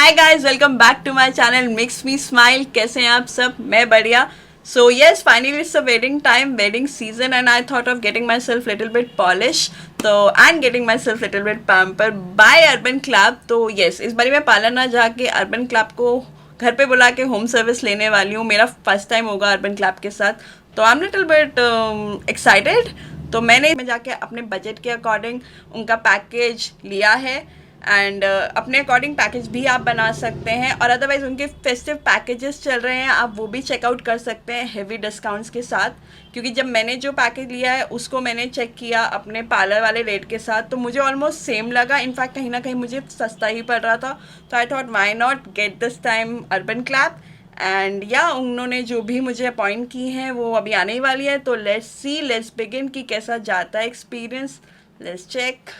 Hi guys, welcome back to my channel mix me smile. कैसे हैं आप सब? मैं बढ़िया। So yes, finally it's a wedding time, wedding season, and I thought of getting myself little bit polish तो and getting myself little bit pamper by urban club. तो yes, इस बारी मैं पार्लर ना जाके urban club को घर पे बुला के होम सर्विस लेने वाली हूँ। मेरा फर्स्ट टाइम होगा अर्बन क्लब के साथ, तो I am little bit excited. तो मैंने इसमें जाके अपने बजट के अकॉर्डिंग उनका पैकेज लिया है, एंड अपने अकॉर्डिंग पैकेज भी आप बना सकते हैं। और अदरवाइज उनके फेस्टिव पैकेजेस चल रहे हैं, आप वो भी चेकआउट कर सकते हैं हेवी डिस्काउंट्स के साथ। क्योंकि जब मैंने जो पैकेज लिया है उसको मैंने चेक किया अपने पार्लर वाले रेट के साथ, तो मुझे ऑलमोस्ट सेम लगा। इनफैक्ट कहीं ना कहीं मुझे सस्ता ही पड़ रहा था। तो I thought why not get this time urban club. And या उन्होंने जो भी मुझे अपॉइंट की हैं वो अभी आने ही वाली है। तो लेट्स सी, लेट्स बिगिन कि कैसा जाता है एक्सपीरियंस। Let's check.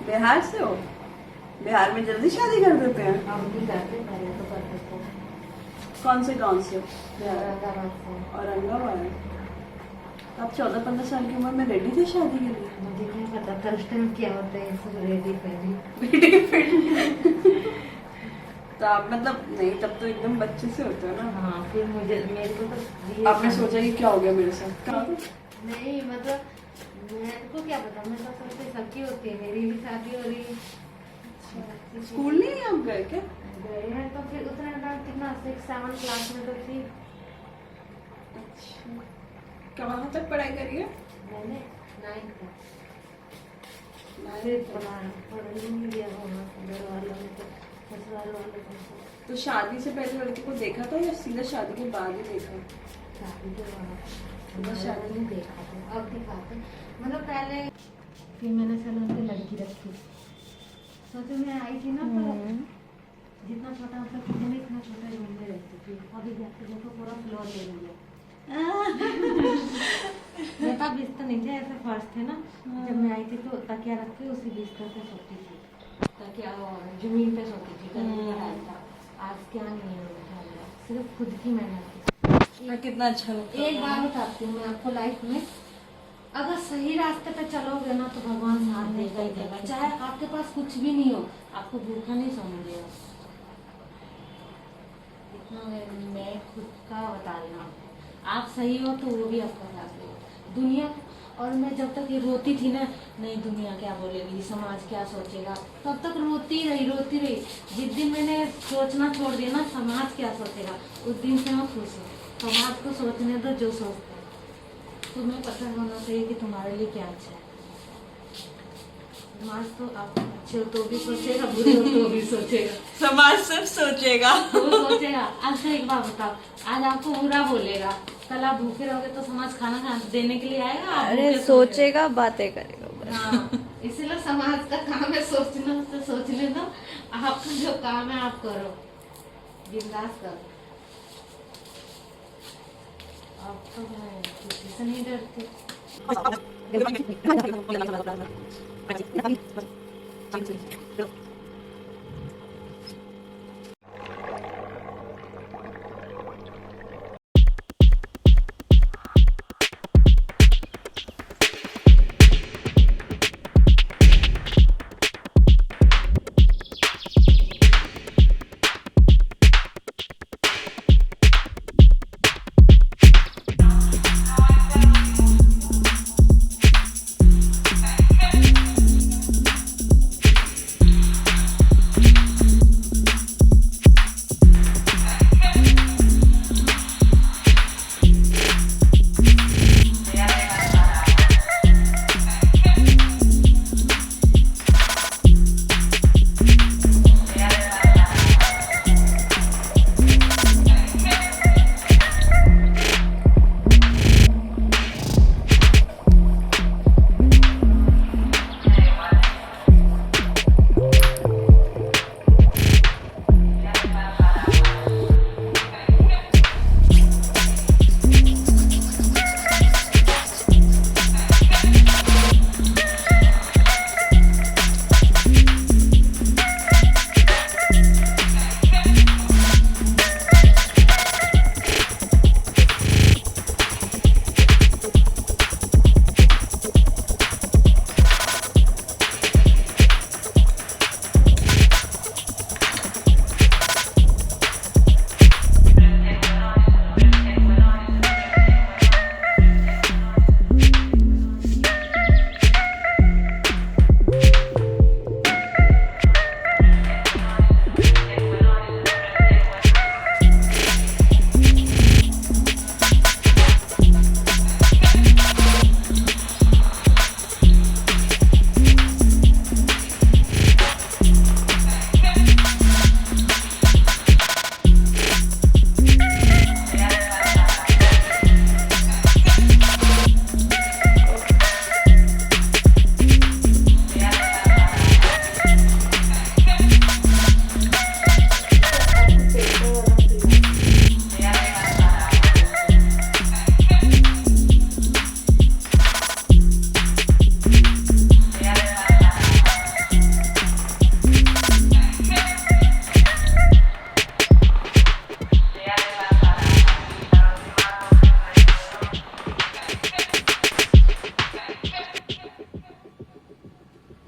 बिहार से हो? बिहार में जल्दी शादी कर देते हैं? हम भी करते हैं, पहले तो करते थे। कौन से गांव से? औरंगाबाद से। औरंगाबाद। आप 14-15 साल की उम्र में रेडी थे शादी के लिए? मुझे नहीं पता था उस टाइम क्या होता है, सब रेडी पहले। तो आप मतलब नहीं, तब तो एकदम बच्चे से होते हो ना। हाँ, फिर मुझे मेरे को तो आपने सोचा कि क्या हो गया मेरे साथ? नहीं, मतलब मेरे को क्या पता, मैं तो सोचती सबकी होती है, मेरी भी शादी हो रही है। स्कूल नहीं आप गए क्या? गए हैं तो फिर उतना टाइम कितना 6-7 क्लास में तो थी। अच्छा, कहाँ तक पढ़ाई करी है? मैंने 9th तक फिर पढ़ नहीं दिया होगा घर वालों ने, तो ससुराल वालों को। तो शादी से पहले लड़के को देखा था या सीधा शादी के बाद ही देखा? शादी के बाद बस शादी नहीं देखा था, अब दिखाते। मतलब पहले 3 महीने से उनकी लड़की रखी, सोचो मैं आई थी ना तो जितना छोटा मतलब किचन में इतना छोटा रूम में रहती थी। अभी जाके देखो पूरा फ्लोर ले लिया। मेरा बिस्तर नहीं था, ऐसे फर्श थे ना। जब मैं आई थी तो तकिया रख के उसी बिस्तर पे सोती थी, तकिया जमीन पे सोती थी, गर्मी का टाइम था। आज क्या नहीं है मेरे घर में, सिर्फ खुद की मेहनत। कितना अच्छा लगता है। एक बार बताती हूँ मैं आपको, लाइफ में अगर सही रास्ते पे चलोगे ना तो भगवान साथ देगा ही देगा। चाहे आपके पास कुछ भी नहीं हो, आपको भूखा नहीं सोने देगा। इतना मैं खुद का बता रही हूँ, आप सही हो तो वो भी आपका साथ देगा दुनिया। और मैं जब तक ये रोती थी ना, नहीं दुनिया क्या बोलेगी, समाज क्या सोचेगा, तब तक रोती रही। जिस दिन मैंने सोचना छोड़ दिया ना समाज क्या सोचेगा, उस दिन से मैं खुश हूँ। समाज को सोचने दो जो सोचते हैं, तुम्हें पता होना चाहिए कि तुम्हारे लिए क्या अच्छा है। समाज तो आप अच्छे हो तो भी सोचेगा, बुरे हो तो भी सोचेगा। समाज सिर्फ सोचेगा। वो सोचेगा। आज से एक बार बताओ, आज आपको बुरा बोलेगा, कल आप भूखे रहोगे तो समाज खाना देने के लिए आएगा? आप अरे सोचेगा, बातें करेगा। हाँ, इसीलिए समाज का काम है सोचना, तो सोचने दो। आपका जो काम है आप करो, बिंदास करो। अब तो मैं किसी से नहीं डरती।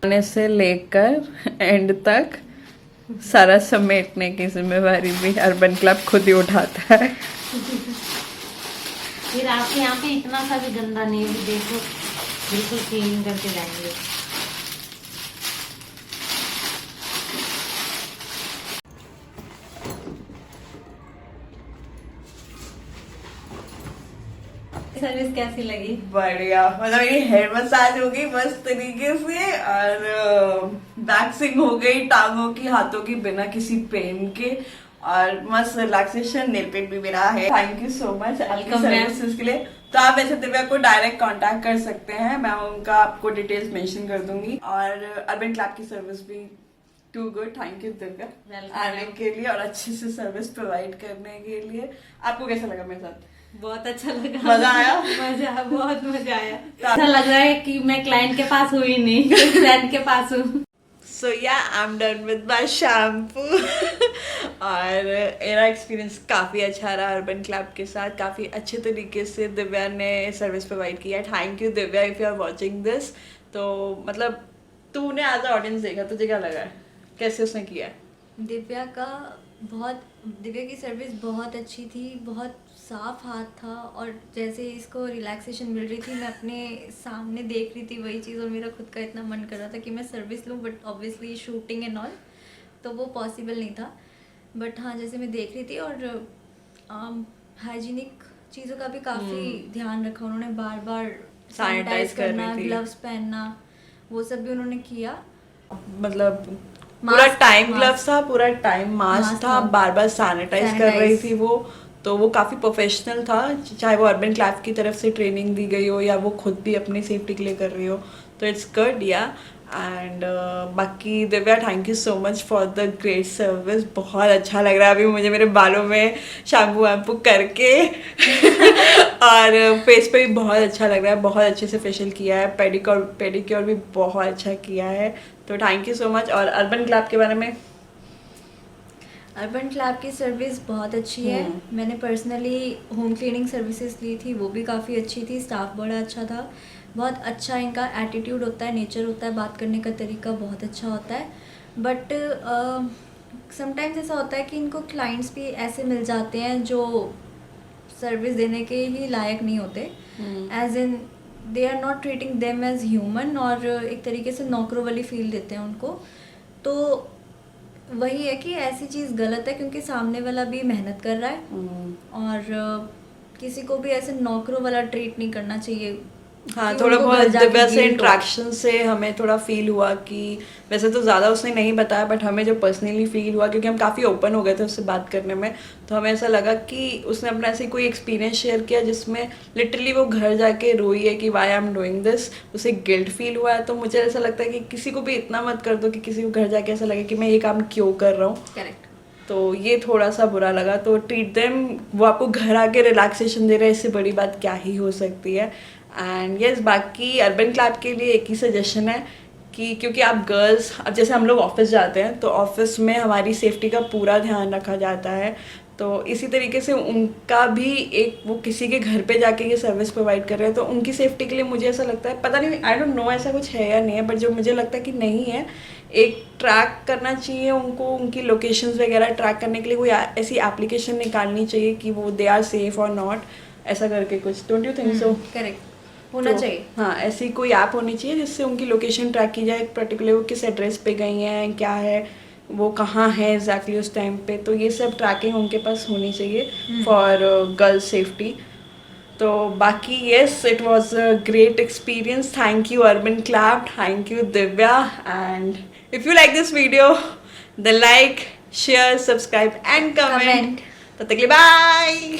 आने से लेकर एंड तक सारा समेटने की जिम्मेवारी भी अर्बन क्लब खुद ही उठाता है। फिर आपके यहाँ पे इतना सा भी गंदा नहीं है, देखो बिल्कुल क्लीन करके जाएंगे। सर्विस कैसी लगी? बढ़िया, मतलब मेरी हेयर मसाज हो गई मस्त तरीके से और वैक्सिंग हो गई टांगों की हाथों की बिना किसी पेन के, और मस्त रिलैक्सेशन। नेल पेंट भी मेरा है। थैंक यू सो मच आपकी सर्विसेज के लिए। तो आप ऐसे दिव्या को डायरेक्ट कांटेक्ट कर सकते हैं, मैं उनका आपको डिटेल्स मेंशन कर दूंगी। और अर्बन क्लब की सर्विस भी too good. Thank you Divya आने के लिए और अच्छे से सर्विस प्रोवाइड करने के लिए। आपको कैसा लगा मेरे साथ? बहुत अच्छा लगा। मजा आया? मजा, बहुत मजा आया। ऐसा लग रहा है कि मैं क्लाइंट के पास हुई नहीं, फ्रेंड के पास हूँ। So yeah, I'm done with my shampoo और मेरा एक्सपीरियंस काफ़ी अच्छा रहा अर्बन क्लब के साथ। काफ़ी अच्छे तरीके से दिव्या ने सर्विस प्रोवाइड किया। Thank you Divya, if you are watching this. तो मतलब तूने एज अ ऑडियंस देखा, तुझे क्या लगा है, कैसे उसने किया है? दिव्या की सर्विस बहुत अच्छी थी, बहुत साफ हाथ था, और जैसे इसको रिलैक्सेशन मिल रही थी मैं अपने सामने देख रही थी वही चीज़, और मेरा खुद का इतना मन कर रहा था कि मैं सर्विस लूँ, but obviously shooting and all तो वो पॉसिबल नहीं था। बट हाँ, जैसे मैं देख रही थी, और हाइजीनिक चीज़ों का भी काफ़ी ध्यान रखा उन्होंने, बार बार सैनिटाइज करना, ग्लव्स पहनना, वो सब भी उन्होंने किया। मतलब पूरा टाइम ग्लव्स था, पूरा टाइम मास्क था, बार बार सैनिटाइज कर रही थी वो काफ़ी प्रोफेशनल था। चाहे वो अर्बन क्लब की तरफ से ट्रेनिंग दी गई हो या वो खुद भी अपनी सेफ्टी के लिए कर रही हो, तो इट्स गुड या। एंड बाकी Divya, thank you so much for the great service. बहुत अच्छा लग रहा है अभी मुझे मेरे बालों में शैम्पू वैम्पू करके और फेस पे भी बहुत अच्छा लग रहा है। बहुत अच्छे से फेशियल किया है, पेडिक्योर भी बहुत अच्छा किया है। तो थैंक यू सो मच। और अर्बन क्लब के बारे में? अर्बन क्लब की सर्विस बहुत अच्छी है। मैंने पर्सनली होम क्लीनिंग सर्विसेज ली थी, वो भी काफ़ी अच्छी थी। स्टाफ बड़ा अच्छा था, बहुत अच्छा इनका एटीट्यूड होता है, नेचर होता है, बात करने का तरीका बहुत अच्छा होता है। बट समटाइम्स ऐसा होता है कि इनको क्लाइंट्स भी ऐसे मिल जाते हैं जो सर्विस देने के ही लायक नहीं होते, as in they are not treating them as human, और एक तरीके से नौकरों वाली फील देते हैं उनको। तो वही है कि ऐसी चीज़ गलत है, क्योंकि सामने वाला भी मेहनत कर रहा है, और किसी को भी ऐसे नौकरों वाला ट्रीट नहीं करना चाहिए। हाँ, थोड़ा बहुत दिव्या से इंट्रैक्शन से हमें थोड़ा फील हुआ कि वैसे तो ज़्यादा उसने नहीं बताया, बट हमें जो पर्सनली फील हुआ, क्योंकि हम काफ़ी ओपन हो गए थे उससे बात करने में, तो हमें ऐसा लगा कि उसने अपना ऐसे कोई एक्सपीरियंस शेयर किया जिसमें लिटरली वो घर जाके रोई है कि why I am doing this. उसे गिल्ट फील हुआ है। तो मुझे ऐसा लगता है कि किसी को भी इतना मत कर दो कि किसी को घर जाके ऐसा लगे कि मैं ये काम क्यों कर रहा हूँ। करेक्ट। तो ये थोड़ा सा बुरा लगा। तो ट्रीट देम, वो आपको घर आके रिलैक्सेशन दे रहे हैं, इससे बड़ी बात क्या ही हो सकती है। एंड यस, बाकी अर्बन क्लब के लिए एक ही सजेशन है कि क्योंकि आप गर्ल्स, अब जैसे हम लोग ऑफिस जाते हैं तो ऑफिस में हमारी सेफ्टी का पूरा ध्यान रखा जाता है, तो इसी तरीके से उनका भी एक, वो किसी के घर पे जाके ये सर्विस प्रोवाइड कर रहे हैं, तो उनकी सेफ्टी के लिए मुझे ऐसा लगता है, पता नहीं, आई डोंट नो ऐसा कुछ है या नहीं है, बट जो मुझे लगता है कि नहीं है, एक ट्रैक करना चाहिए उनको, उनकी लोकेशंस वगैरह ट्रैक करने के लिए कोई ऐसी एप्लीकेशन निकालनी चाहिए कि वो दे आर सेफ और नॉट, ऐसा करके कुछ। Don't you think so? Correct, होना चाहिए। हाँ, ऐसी कोई ऐप होनी चाहिए जिससे उनकी लोकेशन ट्रैक की जाए, पर्टिकुलर वो किस एड्रेस पे गई हैं, क्या है, वो कहाँ है एग्जैक्टली उस टाइम पे, तो ये सब ट्रैकिंग उनके पास होनी चाहिए फॉर गर्ल्स सेफ्टी। तो बाकी yes, it was a great experience. Thank you urban club, thank you Divya, and if you like this video the like, share, subscribe and comment. तब तक के लिए बाय।